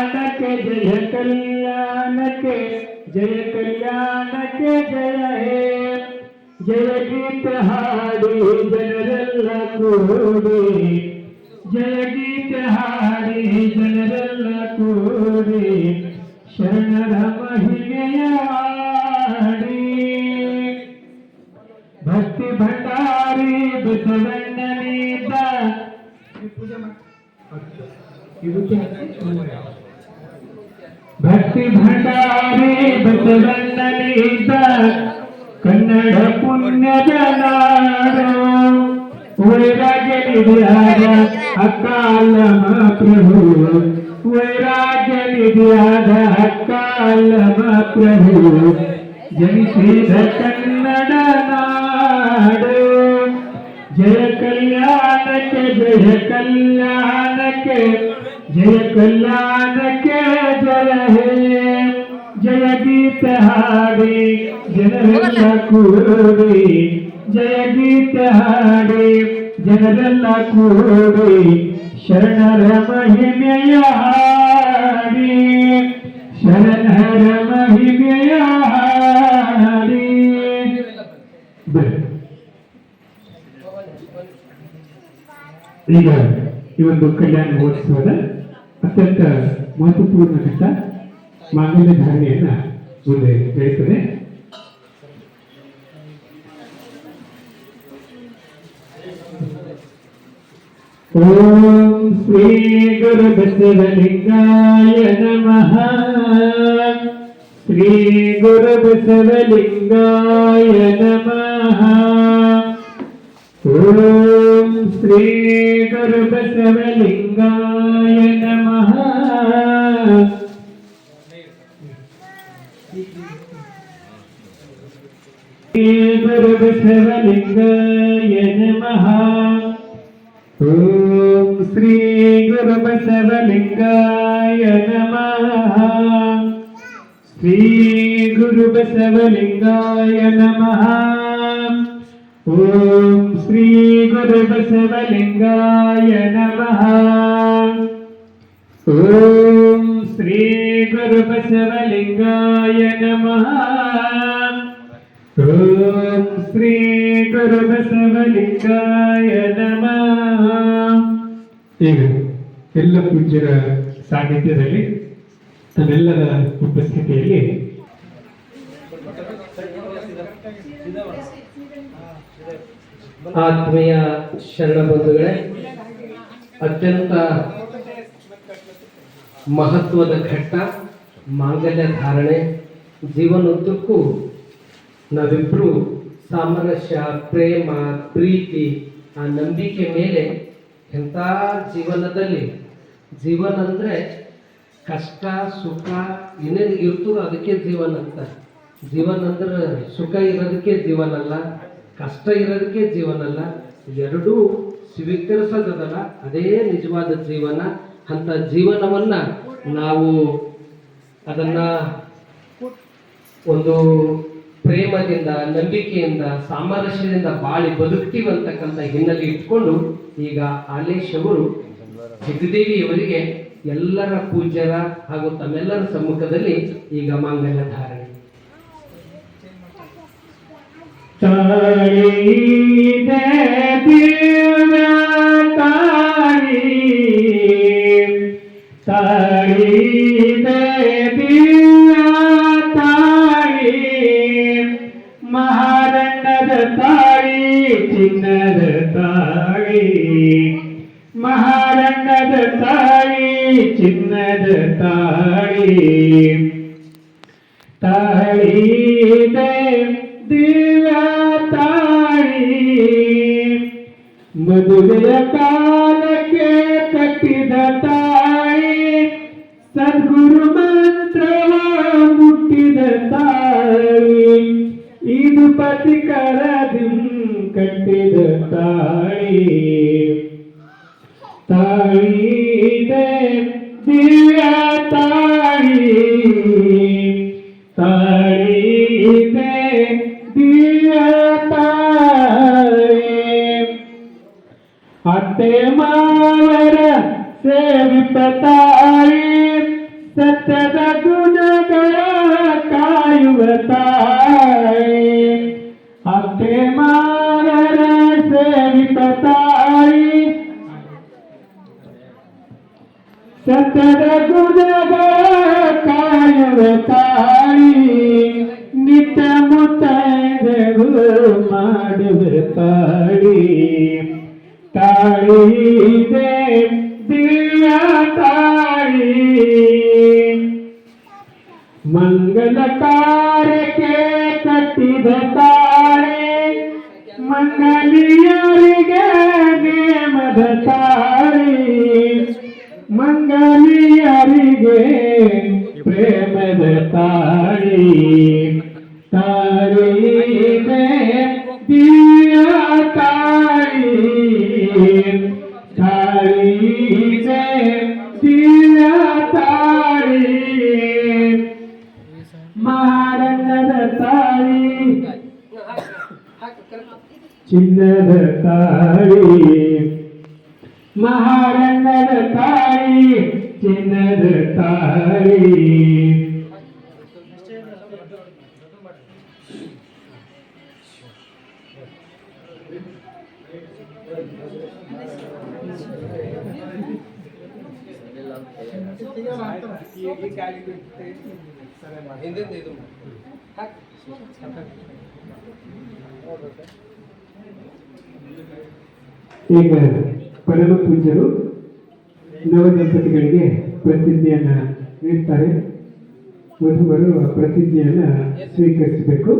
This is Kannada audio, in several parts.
कल्याणके जय कल्याणके जय कल्याणके जय हे जय गीत हाडी ಜನರೆಲ್ಲ ಕೂಡಿ ಜಯ ಗೀತ ಹಾಡಿ ಜನರೆಲ್ಲ ಕೂಡಿ ಶರಣರ ಮಹಿಮೆಯ ಹಾಡಿ ಭಕ್ತಿ ಭಂಡಾರಿ ಬಸವಣ್ಣನಿಂದ ಭಕ್ತಿ ಭಂಡಾರಿ ಬಸವಣ್ಣನಿಂದ ಕನ್ನಡ ಪುಣ್ಯದ ನಾಡು ವೈರಾಗ್ಯ ನಿಧಿಯಾದ ಅಕ್ಕಾಲಮ ಪ್ರಭು ವೈರಾಗ್ಯ ನಿಧಿಯಾದ ಅಕ್ಕಾಲಮ ಪ್ರಭು ಜನಿಸಿದ ಕನ್ನಡ ನಾಡು ಜಯ ಕಲ್ಯಾಣಕ್ಕೆ ಜಯ ಕಲ್ಯಾಣಕ್ಕೆ ಜಯ ಕಲ್ಯಾಣಕ್ಕೆ ಜಯ ಹೇ ಜಯ ಗೀತ ಹಾಡಿ ಜನರೆಲ್ಲ ಕೂಡಿ ಜಯ ಗೀತ ಹಾಡಿ ಜನರೆಲ್ಲ ಕೂಡಿ ಶರಣರ ಮಹಿಮೆಯ ಹಾಡಿ ಶರಣರ ಮಹಿಮೆಯ ಹಾಡಿ. ಈಗ ಈ ಒಂದು ಕಲ್ಯಾಣ ಮಹೋತ್ಸವದ ಅತ್ಯಂತ ಮಹತ್ವಪೂರ್ಣ ಘಟ್ಟ ಮಾಂಗಲ್ಯ ಧಾರಣೆಯನ್ನ ಮುಂದೆ ಹೇಳ್ತದೆ. ಓಂ ಶ್ರೀ ಗುರು ಬಸವಲಿಂಗಾಯ ನಮಃ ಶ್ರೀ ಗುರು ಬಸವಲಿಂಗಾಯ ನಮಃ ಓಂ ಶ್ರೀ ಗುರು ಬಸವಲಿಂಗಾಯ ನಮಃ ಶ್ರೀ ಗುರು ಬಸವಲಿಂಗಾಯ ನಮಃ ಓಂ ಶ್ರೀ ಗುರು ಬಸವಲಿಂಗಾಯ ನಮಃ ಶ್ರೀ ಗುರು ಬಸವಲಿಂಗಾಯ ನಮಃ ಓಂ ಶ್ರೀ ಗುರು ಬಸವಲಿಂಗಾಯ ನಮಃ ಓಂ ಶ್ರೀ ಗುರು ಬಸವಲಿಂಗಾಯ ನಮಃ ಓಂ ಶ್ರೀ ಗುರು ಬಸವಲಿಂಗಾಯ ನಮಃ. ಈಗ ಎಲ್ಲ ಪೂಜ್ಯರ ಸಾನ್ನಿಧ್ಯದಲ್ಲಿ ತಮ್ಮೆಲ್ಲರ ಉಪಸ್ಥಿತಿಯಲ್ಲಿ ಆತ್ಮೀಯ ಶರಣ ಬಂಧುಗಳೇ, ಅತ್ಯಂತ ಮಹತ್ವದ ಘಟ್ಟ ಮಾಂಗಲ್ಯ ಧಾರಣೆ. ಜೀವನೋದ್ದಕ್ಕೂ ನಾವಿಬ್ಬರು ಸಾಮರಸ್ಯ, ಪ್ರೇಮ, ಪ್ರೀತಿ, ಆ ನಂಬಿಕೆ ಮೇಲೆ ಎಂಥ ಜೀವನದಲ್ಲಿ ಜೀವನ ಅಂದರೆ ಕಷ್ಟ ಸುಖ ಏನೇನು ಇರ್ತದೋ ಅದಕ್ಕೆ ಜೀವನ ಅಂತ. ಜೀವನ ಅಂದ್ರೆ ಸುಖ ಇರೋದಕ್ಕೆ ಜೀವನ ಅಲ್ಲ, ಕಷ್ಟ ಇರೋದಕ್ಕೆ ಜೀವನ ಅಲ್ಲ, ಎರಡೂ ಸ್ವೀಕರಿಸೋದಲ್ಲ ಅದೇ ನಿಜವಾದ ಜೀವನ. ಅಂಥ ಜೀವನವನ್ನು ನಾವು ಅದನ್ನು ಒಂದು ಪ್ರೇಮದಿಂದ, ನಂಬಿಕೆಯಿಂದ, ಸಾಮರಸ್ಯದಿಂದ ಬಾಳಿ ಬದುಕ್ತೀವಂತಕ್ಕಂಥ ಹಿನ್ನೆಲೆ ಇಟ್ಕೊಂಡು ಈಗ ಆಲೇಶ್ ಅವರು ಜಗದೇವಿಯವರಿಗೆ ಎಲ್ಲರ ಪೂಜ್ಯರ ಹಾಗೂ ತಮ್ಮೆಲ್ಲರ ಸಮ್ಮುಖದಲ್ಲಿ ಈಗ ಮಾಂಗಲ್ಯ ಧಾರಣೆ. ಮಹಾರಣ್ಣದ ತಾಳಿ ಚಿನ್ನದ ತಾಳಿ ಮಹಾರಣ್ಣದ ತಾಳಿ ಚಿನ್ನದ ತಾಳಿ ತಾಳಿ ದಿವ್ಯ ತಾಳಿ ಮದುವೆಯ ಕಾಲಕ್ಕೆ ಕಟ್ಟಿದ ತಾಳಿ ಸದ್ಗುರು ಮಂತ್ರವ ಮುಟ್ಟಿದ ತಾಳಿ ಇದು ಪತಿಕರದಿಂ ಕಟ್ಟಿದ ತಾಳಿ ತಾಳಿ ದಿವ್ಯ ತಾಳಿ ತಾಳಿ ದಿವ್ಯ ತಾಳಿ ಅತ್ತೆ ಮಾವರ ಸೇವಿತ ತಾಳಿ ಸತತ ಗುಣಗಳ ಕಾಯುವ ತಾಳಿ ನಿತ್ಯ ಮುತ್ತೈದೆಗಳು ಮಾಡುವ ತಾಳಿ ತಾಳಿದೆ ದಿವ್ಯ ತಾಳಿ ಮಂಗಲ ಕಾರ್ಯಕ್ಕೆ ಕಟ್ಟಿದ ತಾಳಿ ಮಂಗಲಿಯರಿಗೆ ನೇಮದ ತಾಳಿ ಮಂಗಲಿಯರಿಗೆ ಪ್ರೇಮದ ತಾಳಿ ತಾಳಿದೆ ದಿವ್ಯ ತಾಳಿ ತಾಳಿದೆ ದಿವ್ಯ ತಾಳಿ ಮಾರಣ್ಣದ ತಾಳಿ ಚಿನ್ನದ ತಾಳಿ ಮಹಾರಣ್ಣದ ತಾಳಿ ಚಿನ್ನದ ತಾಳಿ ಈಗ ಪರಮ ಪೂಜ್ಯರು ನವದಂಪತಿಗಳಿಗೆ ಪ್ರತಿಜ್ಞೆಯನ್ನ ನೀಡ್ತಾರೆ. ವಧುವರು ಆ ಪ್ರತಿಜ್ಞೆಯನ್ನ ಸ್ವೀಕರಿಸಬೇಕು.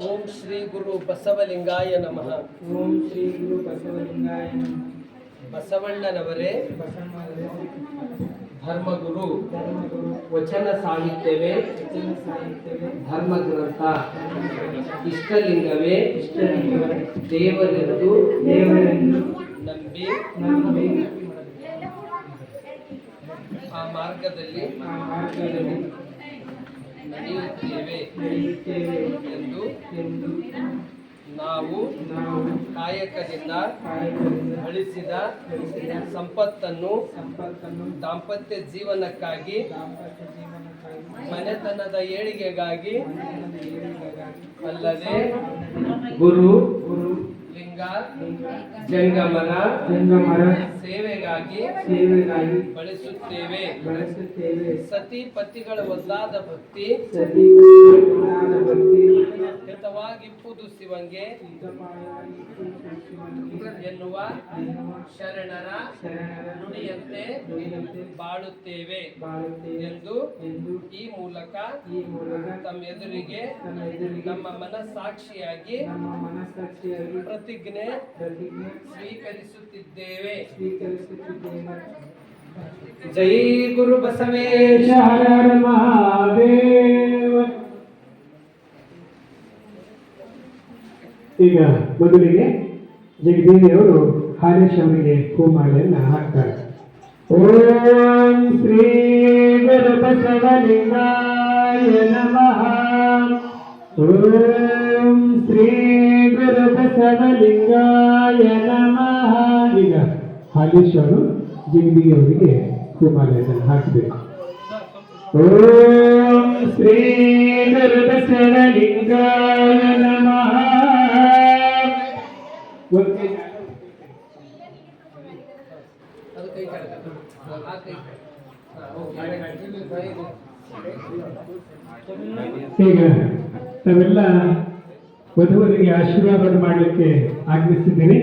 ಓಂ ಶ್ರೀ ಗುರು ಬಸವಲಿಂಗಾಯ ನಮಃ. ಓಂ ಶ್ರೀ ಗುರು ಬಸವಲಿಂಗಾಯ ನಮಃ. ಬಸವಣ್ಣನವರೇ ಧರ್ಮಗುರು ವಚನ ಸಾಹಿತ್ಯವೇ ಧರ್ಮ ಗ್ರಂಥ ಇಷ್ಟಲಿಂಗವೇ ದೇವರೆಂದು ನಂಬಿ ಆ ಮಾರ್ಗದಲ್ಲಿ ನಡೆಯುತ್ತೇವೆ ಎಂದು ನಾವು ಕಾಯಕದಿಂದ ಗಳಿಸಿದ ಸಂಪತ್ತನ್ನು ದಾಂಪತ್ಯ ಜೀವನಕ್ಕಾಗಿ ಮನೆತನದ ಏಳಿಗೆಗಾಗಿ ಅಲ್ಲದೆ ಗುರು ಲಿಂಗ ಜಂಗಮರ ಸೇವೆಗಾಗಿ ಬಳಸುತ್ತೇವೆ. ಸತಿ ಪತಿಗಳ ಒಂದಾದ ಭಕ್ತಿ ಹಿತವಾಗಿಪ್ಪುದು ಶಿವಂಗೆ ಎನ್ನುವ ಶರಣರ ನುಡಿಯಂತೆ ಬಾಳುತ್ತೇವೆ ಎಂದು ಈ ಮೂಲಕ ತಮ್ಮ ಎದುರಿಗೆ ನಮ್ಮ ಮನಸ್ಸಾಕ್ಷಿಯಾಗಿ ಪ್ರತಿಜ್ಞೆ ಸ್ವೀಕರಿಸುತ್ತಿದ್ದೇವೆ. ಜೈ ಗುರು ಬಸವೇಶ ಹರ ಹರ ಮಹಾದೇವ. ಈಗ ಮೊದಲಿಗೆ ಜಗದೇವಿಯವರು ಹಾಲೇಶ್ ಅವರಿಗೆ ಹೂಮಾಲೆಯನ್ನು ಹಾಕ್ತಾರೆ. ಓಂ ಶ್ರೀ ಗುರು ಬಸವಲಿಂಗಾಯ ನಮಃ. ಓಂ ಶ್ರೀ ಗುರು ಬಸವಲಿಂಗಾಯ ನಮಃ. ಈಗ ಹಾಲೇಶ್ ಅವರು ಜಗದೇವಿಯವರಿಗೆ ಹೂಮಾಲೆಯನ್ನು ಹಾಕಬೇಕು. ಓಂ ಶ್ರೀ ಗುರು ಬಸವಲಿಂಗಾಯ ನಮಃ. ಈಗ ತಾವೆಲ್ಲ ವಧುವರಿಗೆ ಆಶೀರ್ವಾದ ಮಾಡಲಿಕ್ಕೆ ಆಗ್ರಹಿಸಿದ್ದೇನೆ.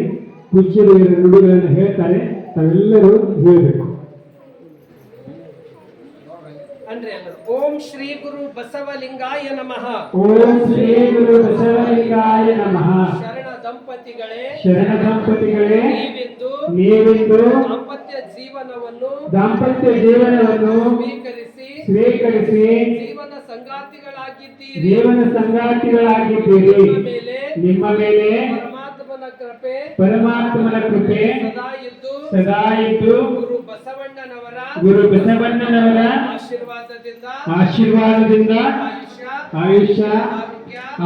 ಪೂಜ್ಯರು ನುಡಿಗಳನ್ನು ಹೇಳ್ತಾರೆ, ತಾವೆಲ್ಲರೂ ಹೇಳಬೇಕು. ಓಂ ಶ್ರೀ ಗುರು ಬಸವಲಿಂಗಾಯ ನಮಃ. ಓಂ ಶ್ರೀ ಗುರು ಬಸವಲಿಂಗಾಯ ನಮಃ. ಶರಣ ದಂಪತಿಗಳೇ ನೀವಿಂದು ದಾಂಪತ್ಯ ಜೀವನವನ್ನು ಸ್ವೀಕರಿಸಿ ಜೀವನ ಸಂಗಾತಿಗಳಾಗಿದ್ದೀರಿ. ನಿಮ್ಮ ಮೇಲೆ ಪರಮಾತ್ಮನ ಕೃಪೆ ಸದಾ ಇದ್ದು ಗುರು ಬಸವಣ್ಣನವರ ಆಶೀರ್ವಾದದಿಂದ ಆಯುಷ್ಯ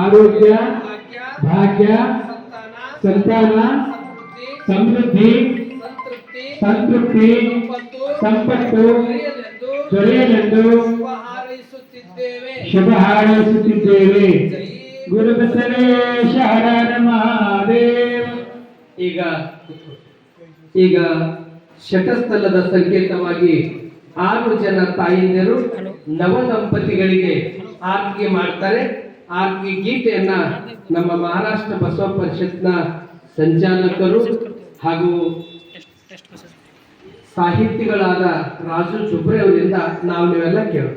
ಆರೋಗ್ಯ ಭಾಗ್ಯ ಸಂತಾನ ಸಮೃದ್ಧಿ ಸಂತೃಪ್ತಿ ಸಂಪತ್ತು ದೊರೆಯಲೆಂದು ಶುಭ ಹಾರೈಸುತ್ತಿದ್ದೇವೆ. ಗುರು ಬಸವೇಶ ಹರ ಹರ ಮಹಾದೇವ. ಈಗ ಶಟಸ್ಥಲದ ಸಂಕೇತವಾಗಿ 6 ಜನ ತಾಯಿಂದಿರು ನವ ದಂಪತಿಗಳಿಗೆ ಆರ್ತಿಗೆ ಮಾಡ್ತಾರೆ. ಆರ್ತಿ ಗೀತೆಯನ್ನ ನಮ್ಮ ಮಹಾರಾಷ್ಟ್ರ ಬಸವ ಪರಿಷತ್ನ ಸಂಚಾಲಕರು ಹಾಗೂ ಸಾಹಿತಿಗಳಾದ ರಾಜು ಚುಬ್ರೆ ಅವರಿಂದ ನೀವೆಲ್ಲ ಕೇಳೋಣ.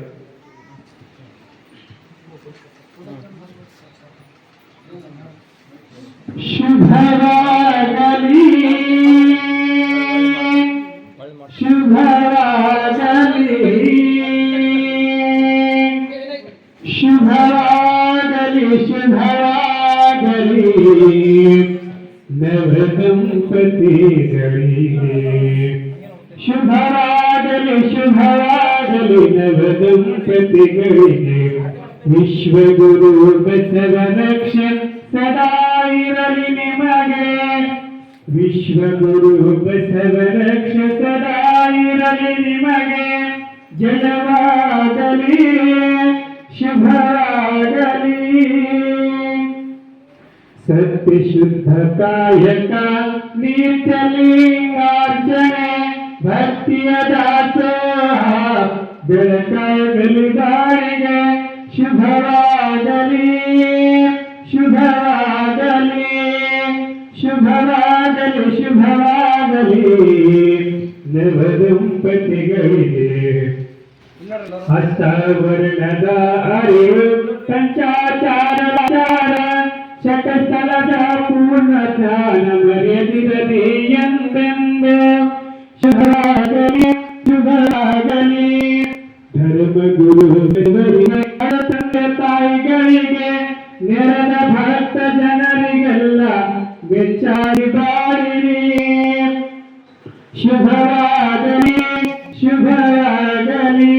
ಶುಭರಾಗಲಿ ಶುಭರಾಗಲಿ ಶುಭರಾಗಲಿ ಶುಭರಾಗಲಿ ನವ ದಂಪತಿಗಳಿಗೆ. ಶುಭರಾಗಲಿ ಶುಭರಾಗಲಿ ನವ ದಂಪತಿಗಳಿಗೆ. ವಿಶ್ವಗುರು ಬಸವರಕ್ಷ ಸದಾ ಇರಲಿ ನಿಮಗೆ. ವಿಶ್ವಗುರು ಬಸವರಕ್ಷ ಸದಾ ಇರಲಿ ನಿಮಗೆ. ಜಯವಾಗಲಿ ಶುಭರಾಗಲಿ. ಸತ್ಯ ಶುದ್ಧ ಕಾಯಕ ನಿತ್ಯಲಿಂಗಾರ್ಚನೆ ಭಕ್ತಿಯ ದಾಸೋಹ ಬೆಳಕಾಗಲಿ ದಾರಿಗೆ. ಶುಭರಾಗಲಿ ಶುಭರಾಗಲಿ ಶುಭರಾಗಲಿ ಶುಭರಾಗಲಿ ನವ ದಂಪತಿಗಳಿಗೆ. ಹಸ್ತವರ್ಣದ ಅರಿವು ಸಂಚಾಚಾರ ಶಟಸ್ಥಲದ ಪೂರ್ಣ ಧ್ಯಾನ ಮರೆಯದಿರಲಿ ಎಂದೆಂದು. ಶುಭರಾಗಲಿ ಶುಭರಾಗಲಿ ಧರ್ಮಗುರು ತಂದೆ ತಾಯಿಗಳಿಗೆ ನೆರೆದ ಭಕ್ತ ಜನರಿಗೆಲ್ಲ ಬೆಚ್ಚಾಗಿ ಬಾರಿರಿ. ಶುಭರಾಗಲಿ ಶುಭರಾಗಲಿ.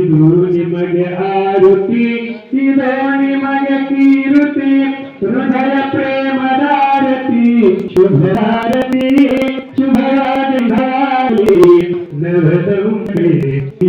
ಇದು ನಿಮಗೆ ಆರುತಿ ಇದು ನಿಮಗೆ ಕೀರುತಿ ಹೃದಯ ಪ್ರೇಮದಾರತಿ. ಶುಭರಾಗಲಿ ಶುಭರಾಗಲಿ ನವ ದಂಪತಿಗಳಿಗೆ.